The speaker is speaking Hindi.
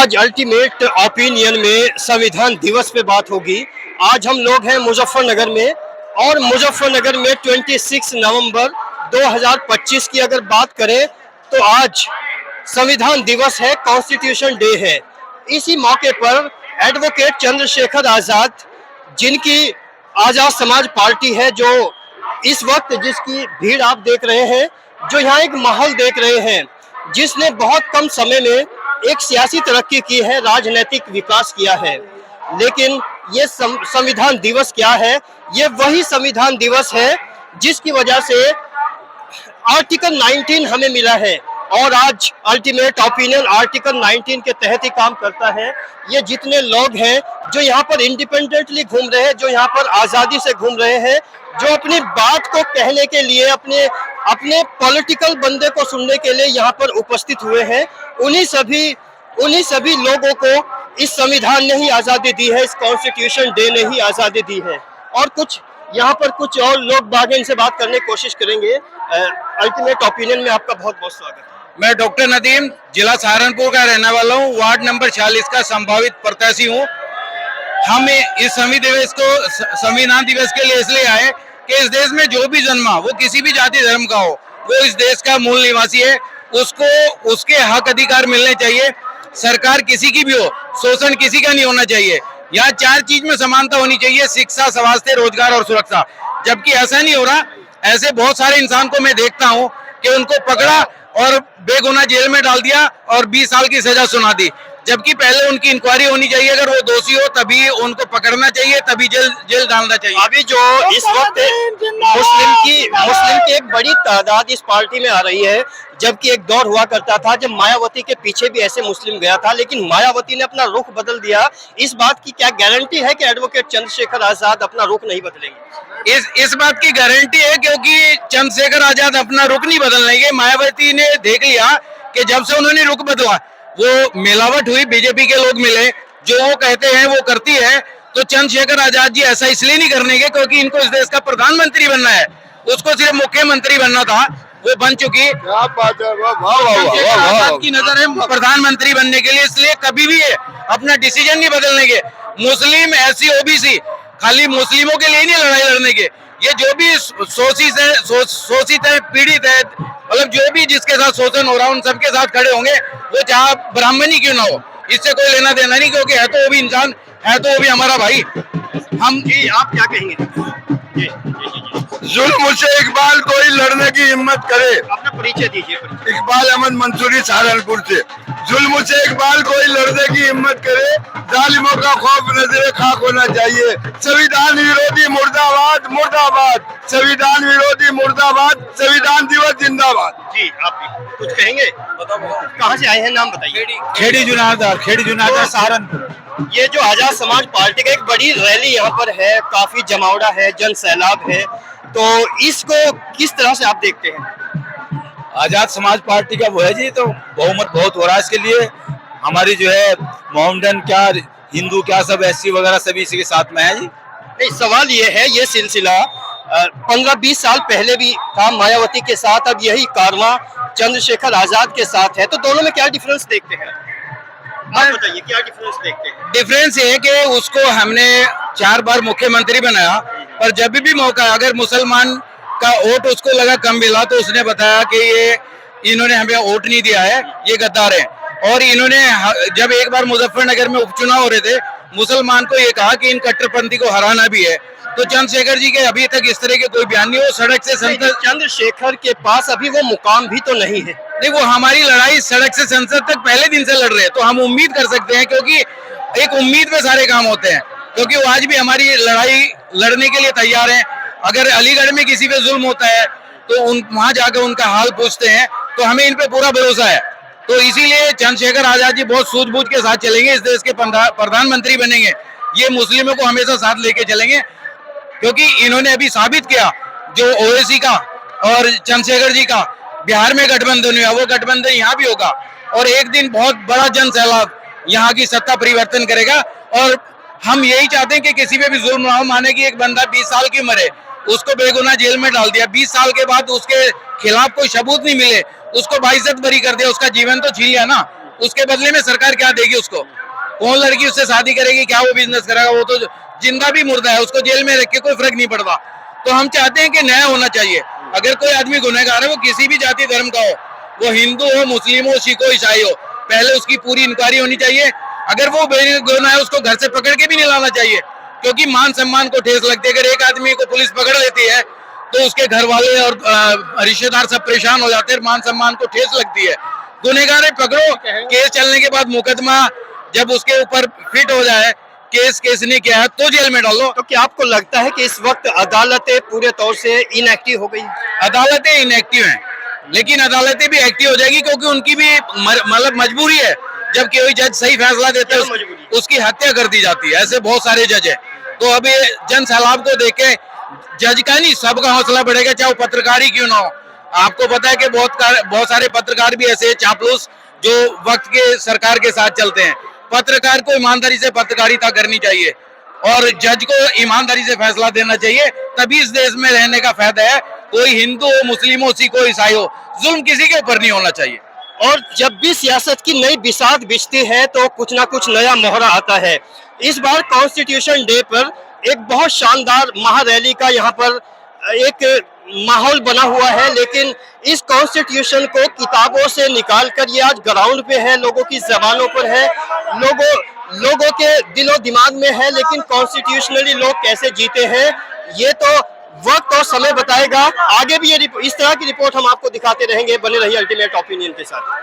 आज अल्टीमेट ओपिनियन में संविधान दिवस पे बात होगी। आज हम लोग हैं मुजफ्फरनगर में और मुजफ्फरनगर में 26 नवंबर 2025 की अगर बात करें तो आज संविधान दिवस है, कॉन्स्टिट्यूशन डे है। इसी मौके पर एडवोकेट चंद्रशेखर आजाद, जिनकी आजाद समाज पार्टी है, जो इस वक्त जिसकी भीड़ आप देख रहे हैं, जो यहाँ एक माहौल देख रहे हैं, जिसने बहुत कम समय में एक सियासी तरक्की की है, राजनीतिक विकास किया है। लेकिन ये संविधान दिवस क्या है? ये वही संविधान दिवस है जिसकी वजह से आर्टिकल 19 हमें मिला है और आज अल्टीमेट ओपिनियन आर्टिकल 19 के तहत ही काम करता है। ये जितने लोग हैं जो यहाँ पर इंडिपेंडेंटली घूम रहे हैं, जो यहाँ पर आज़ादी से घूम रहे हैं, जो अपनी बात को कहने के लिए अपने पॉलिटिकल बंदे को सुनने के लिए यहाँ पर उपस्थित हुए हैं, उन्हीं सभी लोगों को इस संविधान ने ही आज़ादी दी है, इस कॉन्स्टिट्यूशन डे ने ही आज़ादी दी है। और कुछ यहाँ पर कुछ और लोग बागे, इनसे बात करने की कोशिश करेंगे। अल्टीमेट ओपिनियन में आपका बहुत बहुत स्वागत है। मैं डॉक्टर नदीम, जिला सहारनपुर का रहने वाला हूँ, वार्ड नंबर 46 का संभावित प्रत्याशी हूँ। हम इस संविधान दिवस के लिए इसलिए आए कि इस देश में जो भी जन्मा, वो किसी भी जाति धर्म का हो, वो इस देश का मूल निवासी है, उसको उसके हक अधिकार मिलने चाहिए। सरकार किसी की भी हो, शोषण किसी का नहीं होना चाहिए। यहाँ 4 चीज में समानता होनी चाहिए: शिक्षा, स्वास्थ्य, रोजगार और सुरक्षा। जबकि ऐसा नहीं हो रहा। ऐसे बहुत सारे इंसान को मैं देखता हूँ कि उनको पकड़ा और बेगुनाह जेल में डाल दिया और 20 साल की सजा सुना दी, जबकि पहले उनकी इंक्वायरी होनी चाहिए। अगर वो दोषी हो तभी उनको पकड़ना चाहिए, तभी जेल डालना चाहिए। अभी जो इस वक्त मुस्लिम की एक बड़ी तादाद इस पार्टी में आ रही है, जबकि एक दौर हुआ करता था जब मायावती के पीछे भी ऐसे मुस्लिम गया था, लेकिन मायावती ने अपना रुख बदल दिया। इस बात की क्या गारंटी है कि एडवोकेट चंद्रशेखर आजाद अपना रुख नहीं बदलेंगे? इस बात की गारंटी है, क्योंकि चंद्रशेखर आजाद अपना रुख नहीं बदलेंगे। मायावती ने देख लिया कि जब से उन्होंने रुख बदला, वो मिलावट हुई, बीजेपी के लोग मिले, जो वो कहते हैं वो करती है। तो चंद्रशेखर आजाद जी ऐसा इसलिए नहीं करने के क्योंकि इनको इस देश का प्रधानमंत्री बनना है। उसको सिर्फ मुख्यमंत्री बनना था, वो बन चुकी। आजाद की नजर है प्रधानमंत्री बनने के लिए, इसलिए कभी भी अपना डिसीजन नहीं बदलने के। मुस्लिम, एससी, ओबीसी, खाली मुस्लिमों के लिए नहीं लड़ाई लड़ने के। ये जो भी शोषित है, पीड़ित है, मतलब जो भी जिसके साथ शोषण हो रहा है, उन सबके साथ खड़े होंगे, वो चाहे ब्राह्मण ही क्यों ना हो। इससे कोई लेना देना नहीं, क्योंकि है तो वो भी इंसान, है तो वो भी हमारा भाई। हम जी, आप क्या कहेंगे? जी। जुल्म से इकबाल कोई लड़ने की हिम्मत करे। अपना परिचय दीजिए। इकबाल अहमद मंसूरी, सहारनपुर से। जुल्म से इकबाल कोई लड़ने की हिम्मत करे, जालिमों का खौफ नजरे खाक होना चाहिए। संविधान विरोधी मुर्दाबाद, मुर्दाबाद। संविधान विरोधी मुर्दाबाद। संविधान दिवस जिंदाबाद। जी, आप कुछ कहेंगे? कहाँ से आए हैं, नाम बताइए। खेड़ी जुनारदार, सहारनपुर। ये जो आजाद समाज पार्टी का एक बड़ी रैली यहाँ पर है, काफी जमावड़ा है, जन सैलाब है, तो इसको किस तरह से आप देखते हैं? आजाद समाज पार्टी का वो है जी, तो बहुमत बहुत हो रहा है इसके लिए। हमारी जो है मोहम्मदन क्या, हिंदू क्या, सब एससी वगैरह सभी इसी के साथ में है जी। नहीं, सवाल ये है, ये सिलसिला 15-20 साल पहले भी था मायावती के साथ, अब यही कारवां चंद्रशेखर आजाद के साथ है, तो दोनों में क्या डिफरेंस देखते हैं? आप बताइए, क्या डिफरेंस देखते हैं? डिफरेंस ये है कि उसको हमने 4 बार मुख्यमंत्री बनाया, पर जब भी मौका, अगर मुसलमान का वोट उसको लगा कम मिला, तो उसने बताया कि ये इन्होंने हमें वोट नहीं दिया है, ये गद्दार है। और इन्होंने जब एक बार मुजफ्फरनगर में उपचुनाव हो रहे थे, मुसलमान को ये कहा कि इन कट्टरपंथी को हराना भी है। तो चंद्रशेखर जी के अभी तक इस तरह के कोई बयान नहीं हो। सड़क से संसद, चंद्रशेखर के पास अभी वो मुकाम भी तो नहीं है। नहीं, वो हमारी लड़ाई सड़क से संसद तक पहले दिन से लड़ रहे हैं, तो हम उम्मीद कर सकते हैं, क्योंकि एक उम्मीद में सारे काम होते हैं, क्योंकि वो आज भी हमारी लड़ाई लड़ने के लिए तैयार हैं। अगर अलीगढ़ में किसी पे जुल्म होता है तो वहां जाकर उनका हाल पूछते हैं, तो हमें इन पे पूरा भरोसा है। तो इसीलिए चंद्रशेखर आजाद जी बहुत सूझबूझ के साथ चलेंगे, इस देश के प्रधानमंत्री बनेंगे। ये मुस्लिमों को हमेशा साथ लेके चलेंगे, क्योंकि इन्होंने अभी साबित किया, जो ओवैसी का और चंद्रशेखर जी का बिहार में गठबंधन हुआ, वो गठबंधन यहाँ भी होगा, और एक दिन बहुत बड़ा जन सैलाब यहाँ की सत्ता परिवर्तन करेगा। और हम यही चाहते हैं कि किसी पे भी जुल्म ना हो। माने कि एक बंदा 20 साल की उम्र है, उसको बेगुनाह जेल में डाल दिया, 20 साल के बाद उसके खिलाफ कोई सबूत नहीं मिले, उसको बाइज्जत बरी कर दिया, उसका जीवन तो छीन लिया ना। उसके बदले में सरकार क्या देगी उसको? कौन लड़की उससे शादी करेगी? क्या वो बिजनेस करेगा? वो तो जिंदा भी मुर्दा है, उसको जेल में रख के कोई फर्क नहीं पड़ता। तो हम चाहते हैं कि न्याय होना चाहिए। अगर कोई आदमी गुनहगार है, वो किसी भी जाति धर्म का हो, वो हिंदू हो, मुस्लिम हो, सिख हो, ईसाई हो, पहले उसकी पूरी इंक्वायरी होनी चाहिए। अगर वो बेगुनाह है, उसको घर से पकड़ के भी नहीं लाना चाहिए, क्योंकि मान सम्मान को ठेस लगती है। अगर एक आदमी को पुलिस पकड़ लेती है तो उसके घर वाले और रिश्तेदार सब परेशान हो जाते हैं, मान सम्मान को ठेस लगती है। गुनहगार पकड़ो, केस चलने के बाद मुकदमा जब उसके ऊपर फिट हो जाए, केस ने किया है तो जेल में डालो। तो क्या आपको लगता है कि इस वक्त अदालतें पूरे तौर से इनएक्टिव हो गई? अदालतें इनएक्टिव हैं, लेकिन अदालतें भी एक्टिव हो जाएगी, क्योंकि उनकी भी मतलब मजबूरी है। जब कोई जज सही फैसला देता है, उसकी हत्या कर दी जाती है। ऐसे बहुत सारे जज हैं। तो अब ये जन सैलाब को देख के जज का नहीं, सबका हौसला बढ़ेगा, चाहे वो पत्रकार ही क्यों ना हो। आपको पता है कि बहुत सारे पत्रकार भी ऐसे चापलूस जो वक्त के सरकार के साथ चलते हैं। पत्रकार को ईमानदारी से पत्रकारिता करनी चाहिए और जज को ईमानदारी से फैसला देना चाहिए, तभी इस देश में रहने का फायदा है। कोई हिंदू हो, मुस्लिम हो, सिख हो, ईसाई हो, जुल्म किसी के ऊपर नहीं होना चाहिए। और जब भी सियासत की नई बिसात बिछती है तो कुछ ना कुछ नया मोहरा आता है। इस बार कॉन्स्टिट्यूशन डे पर एक बहुत शानदार महारैली का यहाँ पर एक माहौल बना हुआ है, लेकिन इस कॉन्स्टिट्यूशन को किताबों से निकाल कर ये आज ग्राउंड पे है, लोगों की जबानों पर है, लोगों के दिलो दिमाग में है। लेकिन कॉन्स्टिट्यूशनली लोग कैसे जीते हैं ये तो वक्त और समय बताएगा। आगे भी ये इस तरह की रिपोर्ट हम आपको दिखाते रहेंगे। बने रहिए अल्टीमेट ओपिनियन के साथ।